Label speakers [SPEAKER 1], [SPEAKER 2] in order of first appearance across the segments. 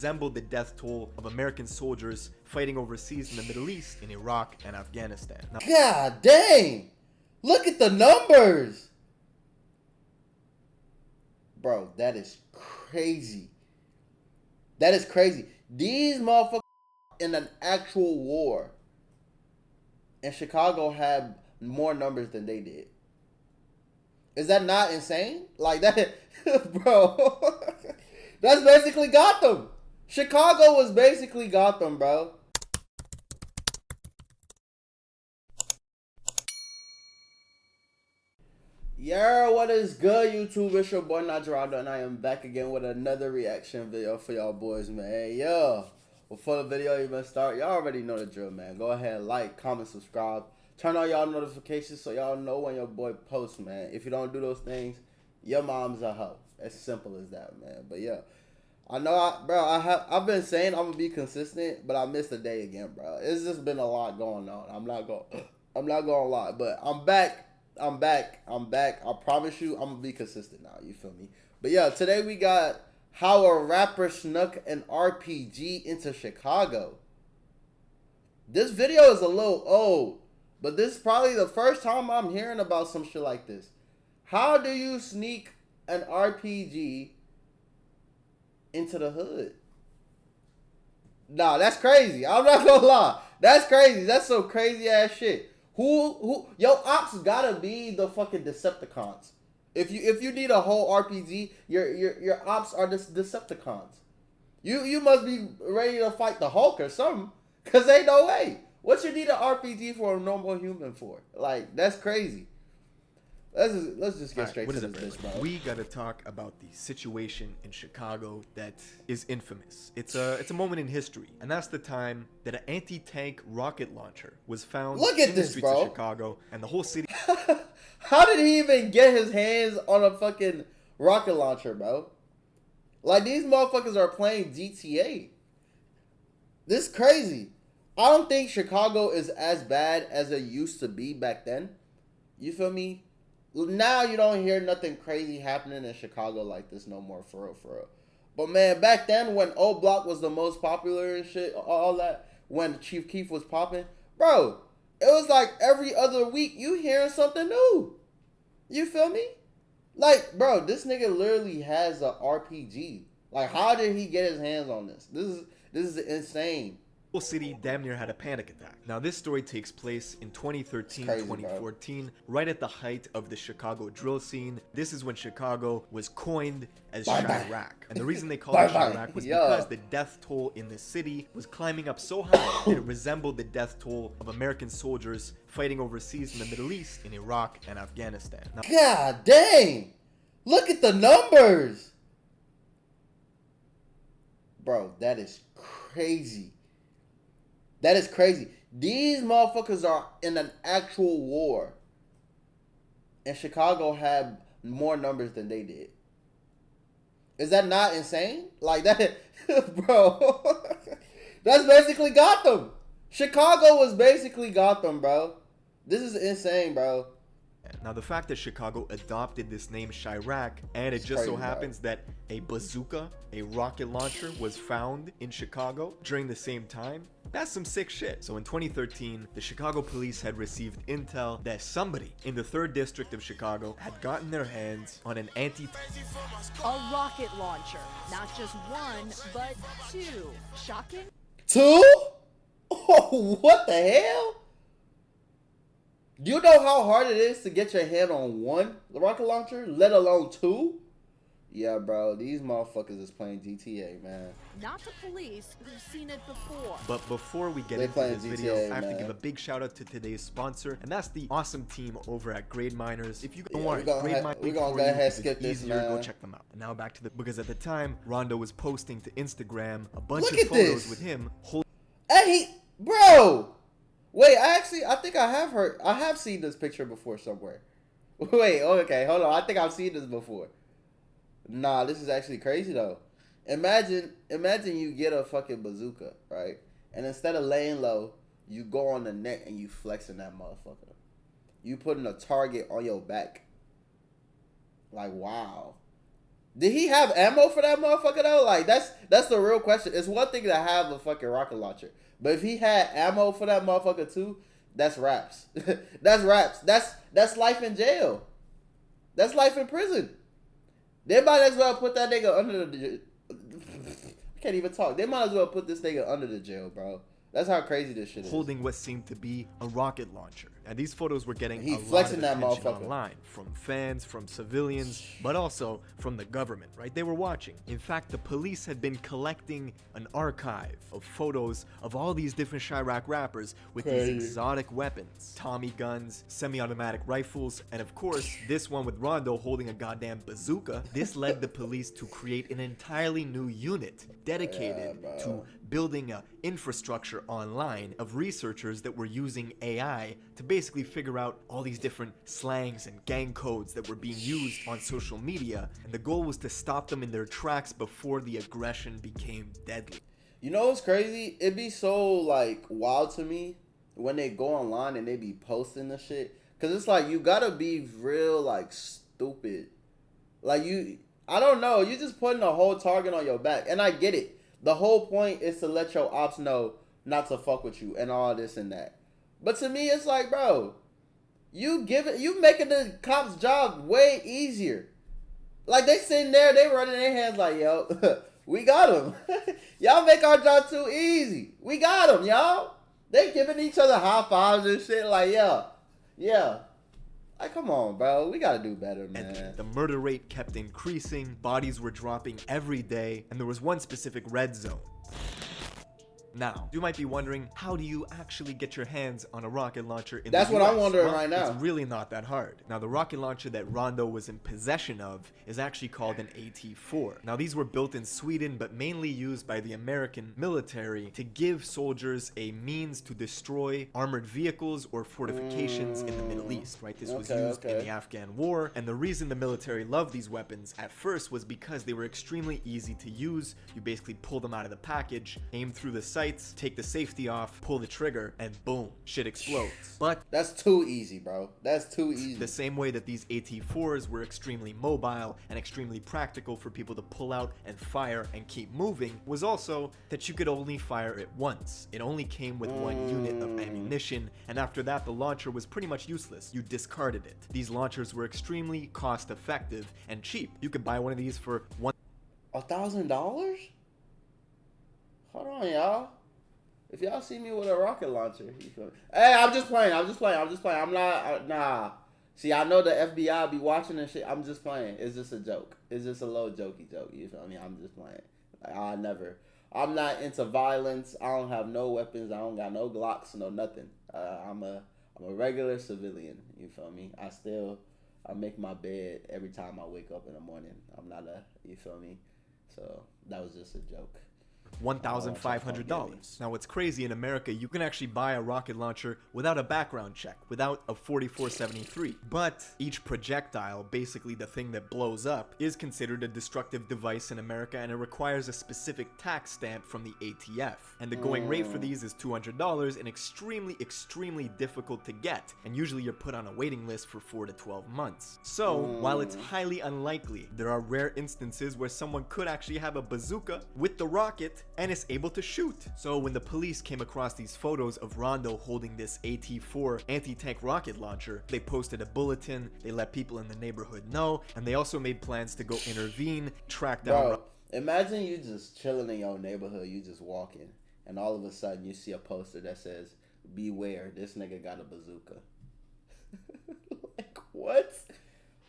[SPEAKER 1] resembled the death toll of American soldiers fighting overseas in the Middle East, in Iraq and Afghanistan. Now,
[SPEAKER 2] God dang! Look at the numbers! Bro, that is crazy. That is crazy. These motherfuckers in an actual war. And Chicago had more numbers than they did. Is that not insane? Like that, bro. That's basically Gotham. Chicago was basically Gotham, bro. Yo, what is good, YouTube? It's your boy Notjeraldo, and I am back again with another reaction video for y'all boys, man. Yo, before the video even start, y'all already know the drill, man. Go ahead, like, comment, subscribe. Turn on y'all notifications so y'all know when your boy posts, man. If you don't do those things, your mom's a hoe. As simple as that, man. But yeah, I know, I've been saying I'm gonna be consistent, but I missed a day again, bro. It's just been a lot going on. I'm not gonna lie, but I'm back. I'm back. I promise you, I'm gonna be consistent now. You feel me? But yeah, today we got how a rapper snuck an RPG into Chicago. This video is a little old, but this is probably the first time I'm hearing about some shit like this. How do you sneak an RPG into the hood? Nah, that's crazy. I'm not gonna lie. That's crazy. That's some crazy ass shit. Yo, ops gotta be the fucking Decepticons. If you need a whole RPG, your ops are the Decepticons. You must be ready to fight the Hulk or something, cause ain't no way. What you need an RPG for a normal human for? Like, that's crazy. Let's just get straight to this, bro.
[SPEAKER 1] We gotta talk about the situation in Chicago that is infamous. It's a moment in history, and that's the time that an anti-tank rocket launcher was found in the streets of Chicago, and the whole city.
[SPEAKER 2] How did he even get his hands on a fucking rocket launcher, bro? Like, these motherfuckers are playing GTA. This is crazy. I don't think Chicago is as bad as it used to be back then. You feel me? Now you don't hear nothing crazy happening in Chicago like this no more, for real. But man, back then when O Block was the most popular and shit, all that, when Chief Keef was popping, bro, it was like every other week you hearing something new. You feel me? Like, bro, this nigga literally has a RPG. Like, how did he get his hands on this? This is insane.
[SPEAKER 1] The whole city damn near had a panic attack. Now, this story takes place in 2013, 2014, right at the height of the Chicago drill scene. This is when Chicago was coined as Chirac. And the reason they called it Chirac was because the death toll in the city was climbing up so high that it resembled the death toll of American soldiers fighting overseas in the Middle East, in Iraq and Afghanistan. Now,
[SPEAKER 2] God dang! Look at the numbers! Bro, that is crazy. That is crazy. These motherfuckers are in an actual war. And Chicago had more numbers than they did. Is that not insane? Like that, bro. That's basically Gotham. Chicago was basically Gotham, bro. This is insane, bro.
[SPEAKER 1] Now, the fact that Chicago adopted this name Chirac, and it just so happens that a bazooka, a rocket launcher, was found in Chicago during the same time, that's some sick shit. So in 2013, the Chicago police had received intel that somebody in the 3rd district of Chicago had gotten their hands on an
[SPEAKER 3] A rocket launcher. Not just one, but two. Shocking?
[SPEAKER 2] 2? Oh, what the hell? Do you know how hard it is to get your hand on one rocket launcher, let alone 2? Yeah, bro, these motherfuckers is playing GTA, man.
[SPEAKER 3] Not the police who've seen it before.
[SPEAKER 1] But before we get into this video, I have to give a big shout out to today's sponsor, and that's the awesome team over at Grade Miners. If you don't worry, Grade Miners, we're gonna go ahead and skip this, man. Go check them out. And now back to because at the time, Rondo was posting to Instagram a bunch of photos with him holding.
[SPEAKER 2] Hey, bro. Wait, I think I have seen this picture before somewhere. Wait, okay, hold on. I think I've seen this before. Nah, this is actually crazy though. Imagine you get a fucking bazooka, right? And instead of laying low, you go on the net and you flexing that motherfucker. You putting a target on your back. Like, wow. Did he have ammo for that motherfucker though? Like that's the real question. It's one thing to have a fucking rocket launcher, but if he had ammo for that motherfucker too, that's raps. That's raps. That's life in jail. That's life in prison. They might as well put that nigga under the. I can't even talk. They might as well put this nigga under the jail, bro. That's how crazy this shit is.
[SPEAKER 1] Holding what seemed to be a rocket launcher. And these photos were getting
[SPEAKER 2] He
[SPEAKER 1] a lot
[SPEAKER 2] flexing
[SPEAKER 1] of
[SPEAKER 2] that
[SPEAKER 1] attention
[SPEAKER 2] motherfucker.
[SPEAKER 1] online from fans, from civilians, but also from the government, right? They were watching. In fact, the police had been collecting an archive of photos of all these different Chirac rappers with these exotic weapons. Tommy guns, semi-automatic rifles, and of course, this one with Rondo holding a goddamn bazooka. This led the police to create an entirely new unit dedicated to building an infrastructure online of researchers that were using AI to basically figure out all these different slangs and gang codes that were being used on social media, and the goal was to stop them in their tracks before the aggression became deadly.
[SPEAKER 2] You know what's crazy? It'd be so like wild to me when they go online and they be posting the shit, cause it's like you gotta be real like stupid, like I don't know, you just putting a whole target on your back, and I get it. The whole point is to let your ops know not to fuck with you and all this and that. But to me, it's like, bro, you making the cops' job way easier. Like, they sitting there, they running their hands like, yo, we got him. Y'all make our job too easy. We got him, y'all. They giving each other high fives and shit like, yeah. Like, come on, bro. We gotta do better, man.
[SPEAKER 1] And the murder rate kept increasing, bodies were dropping every day, and there was one specific red zone. Now, you might be wondering, how do you actually get your hands on a rocket launcher in
[SPEAKER 2] That's
[SPEAKER 1] the US?
[SPEAKER 2] what I'm wondering
[SPEAKER 1] Well,
[SPEAKER 2] right now.
[SPEAKER 1] It's really not that hard. Now, the rocket launcher that Rondo was in possession of is actually called an AT-4. Now, these were built in Sweden, but mainly used by the American military to give soldiers a means to destroy armored vehicles or fortifications in the Middle East, right? This was used in the Afghan war, and the reason the military loved these weapons at first was because they were extremely easy to use. You basically pull them out of the package, aim through the sights, take the safety off, pull the trigger, and boom, shit explodes. But
[SPEAKER 2] that's too easy, bro. That's too easy.
[SPEAKER 1] The same way that these AT-4s were extremely mobile and extremely practical for people to pull out and fire and keep moving was also that you could only fire it once. It only came with one unit of ammunition, and after that the launcher was pretty much useless. You discarded it. These launchers were extremely cost effective and cheap. You could buy one of these for
[SPEAKER 2] $1,000? Hold on, y'all. If y'all see me with a rocket launcher, you feel me? Hey, I'm just playing. I'm not, nah. See, I know the FBI be watching and shit. I'm just playing. It's just a joke. It's just a little jokey joke. You feel me? I'm just playing. Like, I'm not into violence. I don't have no weapons. I don't got no Glocks, no nothing. I'm a regular civilian. You feel me? I make my bed every time I wake up in the morning. I'm not you feel me? So that was just a joke.
[SPEAKER 1] $1,500. Now, what's crazy, in America, you can actually buy a rocket launcher without a background check, without a 4473. But each projectile, basically the thing that blows up, is considered a destructive device in America, and it requires a specific tax stamp from the ATF. And the going rate for these is $200 and extremely difficult to get. And usually you're put on a waiting list for 4 to 12 months. So, while it's highly unlikely, there are rare instances where someone could actually have a bazooka with the rocket and is able to shoot. So when the police came across these photos of Rondo holding this AT-4 anti-tank rocket launcher, they posted a bulletin, they let people in the neighborhood know, and they also made plans to go intervene, track down.
[SPEAKER 2] Bro, imagine you just chilling in your neighborhood, you just walking, and all of a sudden you see a poster that says, "Beware, this nigga got a bazooka." Like, what?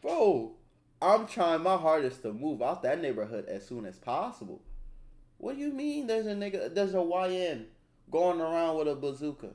[SPEAKER 2] Bro, I'm trying my hardest to move out that neighborhood as soon as possible. What do you mean there's a YN going around with a bazooka?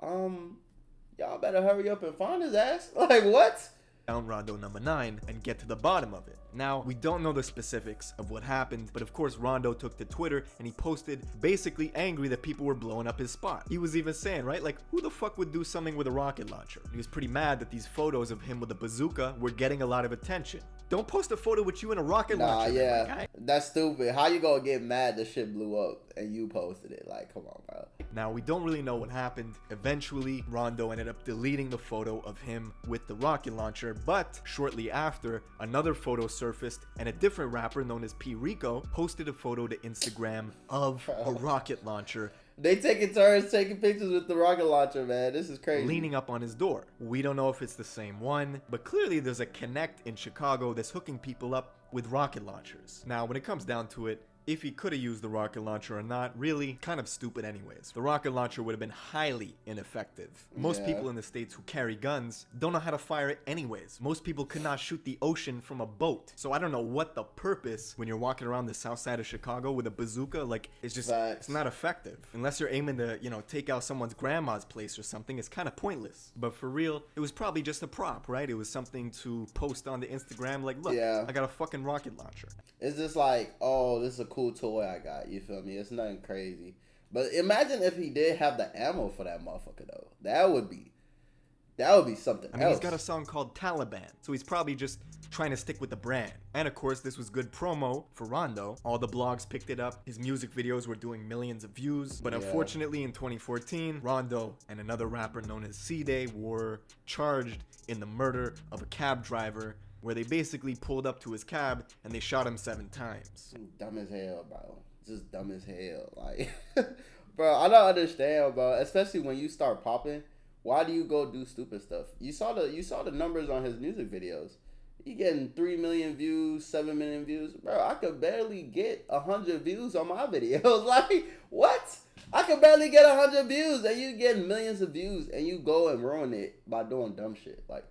[SPEAKER 2] Y'all better hurry up and find his ass. Like, what?
[SPEAKER 1] Down Rondo number 9 and get to the bottom of it. Now, we don't know the specifics of what happened, but of course Rondo took to Twitter and he posted basically angry that people were blowing up his spot. He was even saying, right, like, who the fuck would do something with a rocket launcher? He was pretty mad that these photos of him with a bazooka were getting a lot of attention. Don't post a photo with you in a rocket
[SPEAKER 2] Nah,
[SPEAKER 1] launcher.
[SPEAKER 2] yeah.
[SPEAKER 1] Man,
[SPEAKER 2] That's stupid. How you gonna get mad the shit blew up and you posted it? Like, come on, bro.
[SPEAKER 1] Now, we don't really know what happened. Eventually, Rondo ended up deleting the photo of him with the rocket launcher, but shortly after, another photo surfaced, and a different rapper known as P. Rico posted a photo to Instagram of a rocket launcher
[SPEAKER 2] They taking turns taking pictures with the rocket launcher, man. This is crazy.
[SPEAKER 1] leaning up on his door. We don't know if it's the same one, but clearly there's a Connect in Chicago that's hooking people up with rocket launchers. Now, when it comes down to it, if he could have used the rocket launcher or not, really kind of stupid anyways. The rocket launcher would have been highly ineffective. Most people in the States who carry guns don't know how to fire it anyways. Most people could not shoot the ocean from a boat. So I don't know what the purpose when you're walking around the south side of Chicago with a bazooka, like it's just, it's not effective. Unless you're aiming to, you know, take out someone's grandma's place or something, it's kind of pointless. But for real, it was probably just a prop, right? It was something to post on the Instagram, like, look, I got a fucking rocket launcher.
[SPEAKER 2] It's just like, oh, this is a cool toy I got. You feel me? It's nothing crazy. But imagine if he did have the ammo for that motherfucker though. That would be something
[SPEAKER 1] I mean, he's got a song called Taliban, so he's probably just trying to stick with the brand. And of course, this was good promo for Rondo. All the blogs picked it up. His music videos were doing millions of views. But unfortunately, in 2014, Rondo and another rapper known as C-Day were charged in the murder of a cab driver, where they basically pulled up to his cab and they shot him 7 times.
[SPEAKER 2] Dumb as hell, bro. Just dumb as hell. Like, bro, I don't understand, bro. Especially when you start popping, why do you go do stupid stuff? You saw the numbers on his music videos. He getting 3 million views, 7 million views. Bro, I could barely get 100 views on my videos. Like, what? I could barely get 100 views, and you getting millions of views, and you go and ruin it by doing dumb shit. Like,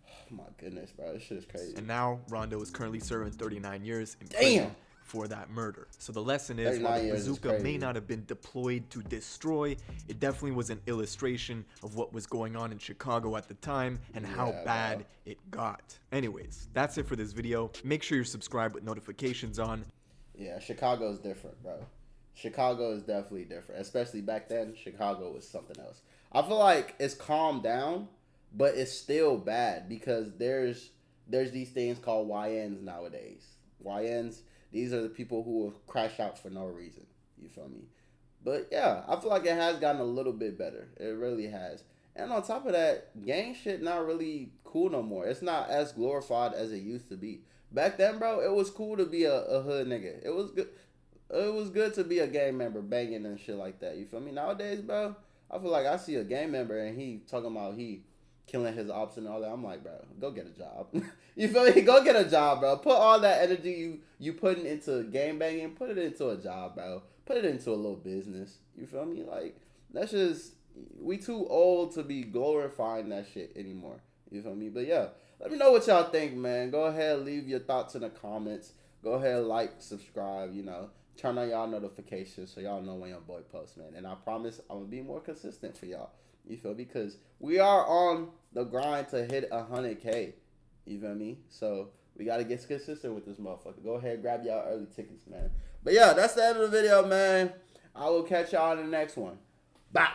[SPEAKER 2] oh my goodness, bro, this shit is crazy.
[SPEAKER 1] And now Rondo is currently serving 39 years in prison for that murder. So the lesson is, while the bazooka may not have been deployed to destroy, it definitely was an illustration of what was going on in Chicago at the time and how bad it got. Anyways, that's it for this video. Make sure you're subscribed with notifications on.
[SPEAKER 2] Yeah, Chicago is different, bro. Chicago is definitely different. Especially back then, Chicago was something else. I feel like it's calmed down, but it's still bad because there's these things called YNs nowadays. YNs, these are the people who will crash out for no reason. You feel me? But yeah, I feel like it has gotten a little bit better. It really has. And on top of that, gang shit not really cool no more. It's not as glorified as it used to be. Back then, bro, it was cool to be a hood nigga. It was good. It was good to be a gang member banging and shit like that. You feel me? Nowadays, bro, I feel like I see a gang member and he talking about he killing his ops and all that. I'm like, bro, go get a job. You feel me? Go get a job, bro. Put all that energy you putting into game banging, put it into a job, bro. Put it into a little business. You feel me? Like, that's just, we too old to be glorifying that shit anymore. You feel me? But yeah, let me know what y'all think, man. Go ahead, leave your thoughts in the comments. Go ahead, like, subscribe, you know. Turn on y'all notifications so y'all know when your boy posts, man. And I promise I'm going to be more consistent for y'all. You feel me? Because we are on the grind to hit 100K. You feel me? So we got to get consistent with this motherfucker. Go ahead, grab y'all early tickets, man. But yeah, that's the end of the video, man. I will catch y'all in the next one. Bye.